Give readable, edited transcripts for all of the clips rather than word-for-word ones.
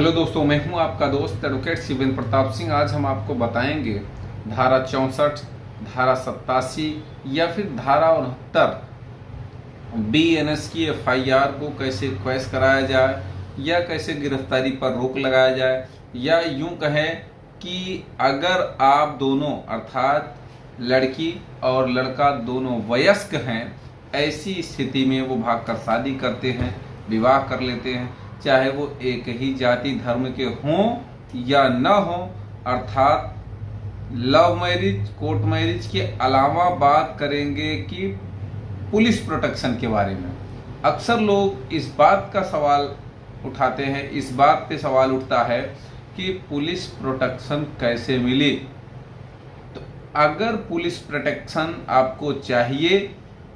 Hello दोस्तों, मैं हूं आपका दोस्त एडवोकेट शिवेंद्र प्रताप सिंह। आज हम आपको बताएंगे धारा 64, धारा 87 या फिर धारा 69 BNS की FIR को कैसे क्वैश कराया जाए या कैसे गिरफ्तारी पर रोक लगाया जाए, या यूं कहें कि अगर आप दोनों अर्थात लड़की और लड़का दोनों वयस्क हैं, ऐसी स्थिति में वो भागकर शादी करते हैं, विवाह कर लेते हैं, चाहे वो एक ही जाति धर्म के हों या न हों, अर्थात लव मैरिज, कोर्ट मैरिज के अलावा बात करेंगे कि पुलिस प्रोटेक्शन के बारे में। अक्सर लोग इस बात का सवाल उठाते हैं, इस बात पे सवाल उठता है कि पुलिस प्रोटेक्शन कैसे मिले। तो अगर पुलिस प्रोटेक्शन आपको चाहिए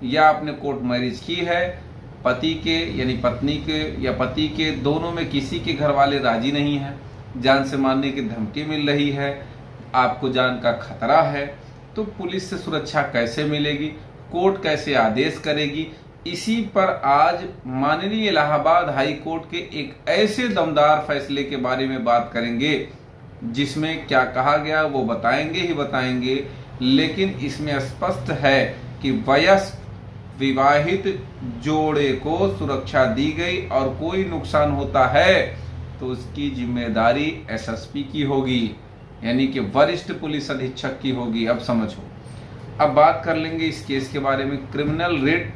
या आपने कोर्ट मैरिज की है, पति के यानी पत्नी के या पति के दोनों में किसी के घर वाले राजी नहीं हैं, जान से मारने की धमकी मिल रही है, आपको जान का खतरा है, तो पुलिस से सुरक्षा कैसे मिलेगी, कोर्ट कैसे आदेश करेगी, इसी पर आज माननीय इलाहाबाद हाई कोर्ट के एक ऐसे दमदार फैसले के बारे में बात करेंगे जिसमें क्या कहा गया वो बताएंगे ही बताएंगे। लेकिन इसमें स्पष्ट है कि वयस्क विवाहित जोड़े को सुरक्षा दी गई और कोई नुकसान होता है तो उसकी जिम्मेदारी SSP की होगी, यानी कि वरिष्ठ पुलिस अधीक्षक की होगी। अब समझो, अब बात कर लेंगे इस केस के बारे में। क्रिमिनल रिट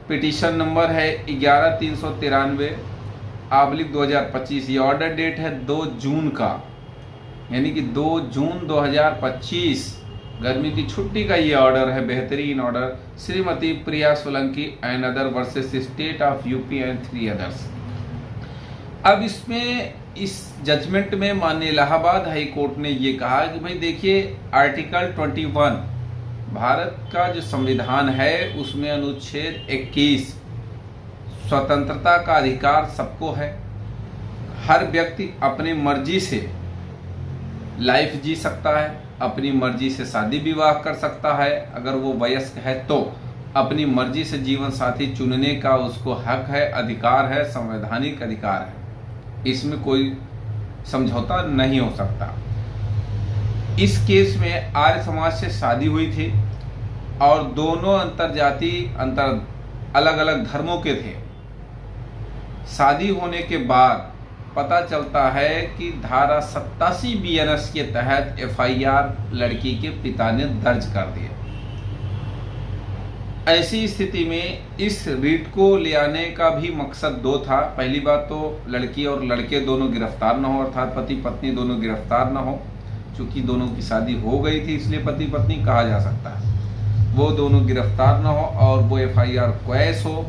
पिटीशन नंबर है 11393/2025। ये ऑर्डर डेट है 2 जून का, यानी कि 2 जून 2025, गर्मी की छुट्टी का ये ऑर्डर है, बेहतरीन order. Shrimati Priya Solanki and other versus state of UP and 3 others. अब इसमें इस जजमेंट में माननीय इलाहाबाद हाई कोर्ट ने ये कहा कि भाई देखिए, आर्टिकल 21 भारत का जो संविधान है उसमें अनुच्छेद 21 स्वतंत्रता का अधिकार सबको है। हर व्यक्ति अपनी मर्जी से लाइफ जी सकता है, अपनी मर्जी से शादी विवाह कर सकता है, अगर वो वयस्क है तो अपनी मर्जी से जीवन साथी चुनने का उसको हक है, अधिकार है, संवैधानिक अधिकार है, इसमें कोई समझौता नहीं हो सकता। इस केस में आर्य समाज से शादी हुई थी और दोनों अलग अलग धर्मों के थे। शादी होने के बाद पता चलता है कि धारा 87 BNS के तहत FIR लड़की के पिता ने दर्ज कर दिया। ऐसी स्थिति में इस रीट को ले आने का भी मकसद 2 था। पहली बात तो लड़की और लड़के दोनों गिरफ्तार न हो, अर्थात पति पत्नी दोनों गिरफ्तार न हो। चूंकि दोनों की शादी हो गई थी इसलिए पति पत्नी कहा जा सकता है। वो दोनों गिरफ्तार न हो और वो FIR क्वैश हो।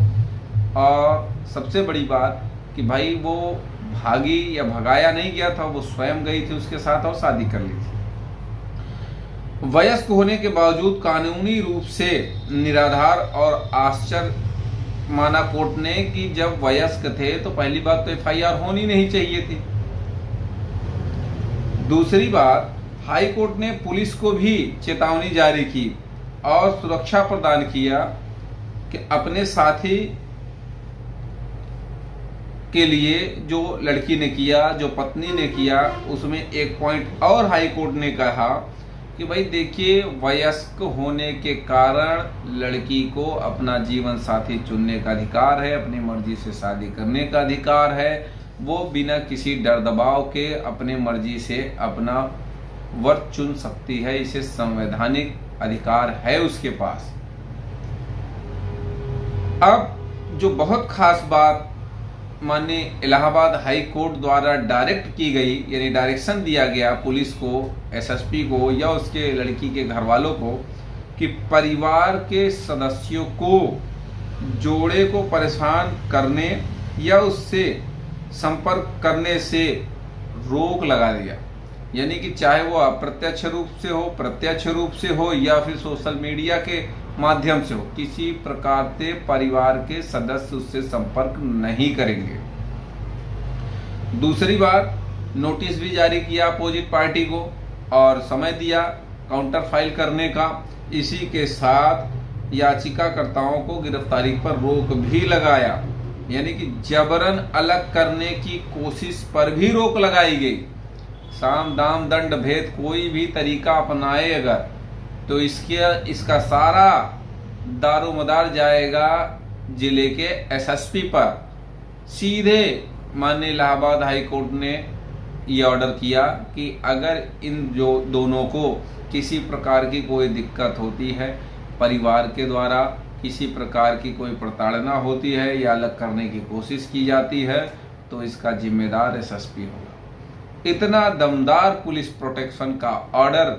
और सबसे बड़ी बात कि भाई वो भागी या भगाया नहीं गया था, वो स्वयं गई थी उसके साथ और शादी कर ली थी। वयस्क होने के बावजूद कानूनी रूप से निराधार और आश्चर्य माना कोर्ट ने कि जब वयस्क थे तो पहली बात तो FIR होनी नहीं चाहिए थी। दूसरी बात, हाई कोर्ट ने पुलिस को भी चेतावनी जारी की और सुरक्षा प्रदान किया कि अपने साथी के लिए जो लड़की ने किया, जो पत्नी ने किया, उसमें एक पॉइंट और हाई कोर्ट ने कहा कि भाई देखिए, वयस्क होने के कारण लड़की को अपना जीवन साथी चुनने का अधिकार है, अपनी मर्जी से शादी करने का अधिकार है। वो बिना किसी डर दबाव के अपने मर्जी से अपना वर चुन सकती है, इसे संवैधानिक अधिकार है उसके पास। अब जो बहुत खास बात माननीय इलाहाबाद हाई कोर्ट द्वारा डायरेक्ट की गई, यानी डायरेक्शन दिया गया पुलिस को, SSP को या उसके लड़की के घर वालों को, कि परिवार के सदस्यों को जोड़े को परेशान करने या उससे संपर्क करने से रोक लगा दिया। यानी कि चाहे वो अप्रत्यक्ष रूप से हो, प्रत्यक्ष रूप से हो या फिर सोशल मीडिया के माध्यम से हो, किसी प्रकार से परिवार के सदस्य उससे संपर्क नहीं करेंगे। दूसरी बात, नोटिस भी जारी किया अपोजिट पार्टी को और समय दिया काउंटर फाइल करने का। इसी के साथ याचिकाकर्ताओं को गिरफ्तारी पर रोक भी लगाया। यानी कि जबरन अलग करने की कोशिश पर भी रोक लगाई गई। साम दाम दंड भेद कोई भी तरीका अपनाए अगर, तो इसका सारा दारोमदार जाएगा जिले के एसएसपी पर। सीधे माननीय इलाहाबाद हाई कोर्ट ने ये ऑर्डर किया कि अगर इन जो दोनों को किसी प्रकार की कोई दिक्कत होती है, परिवार के द्वारा किसी प्रकार की कोई प्रताड़ना होती है या अलग करने की कोशिश की जाती है, तो इसका जिम्मेदार एसएसपी होगा। इतना दमदार पुलिस प्रोटेक्शन का ऑर्डर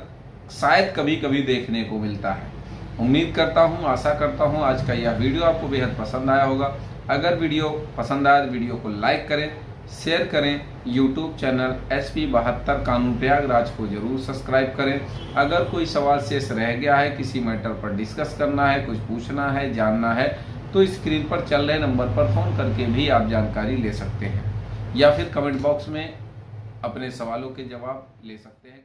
शायद कभी कभी देखने को मिलता है। उम्मीद करता हूँ, आशा करता हूँ आज का यह वीडियो आपको बेहद पसंद आया होगा। अगर वीडियो पसंद आया तो वीडियो को लाइक करें, शेयर करें। यूट्यूब चैनल SP 72 कानून प्रयागराज को जरूर सब्सक्राइब करें। अगर कोई सवाल शेष रह गया है, किसी मैटर पर डिस्कस करना है, कुछ पूछना है, जानना है, तो स्क्रीन पर चल रहे नंबर पर फ़ोन करके भी आप जानकारी ले सकते हैं या फिर कमेंट बॉक्स में अपने सवालों के जवाब ले सकते हैं।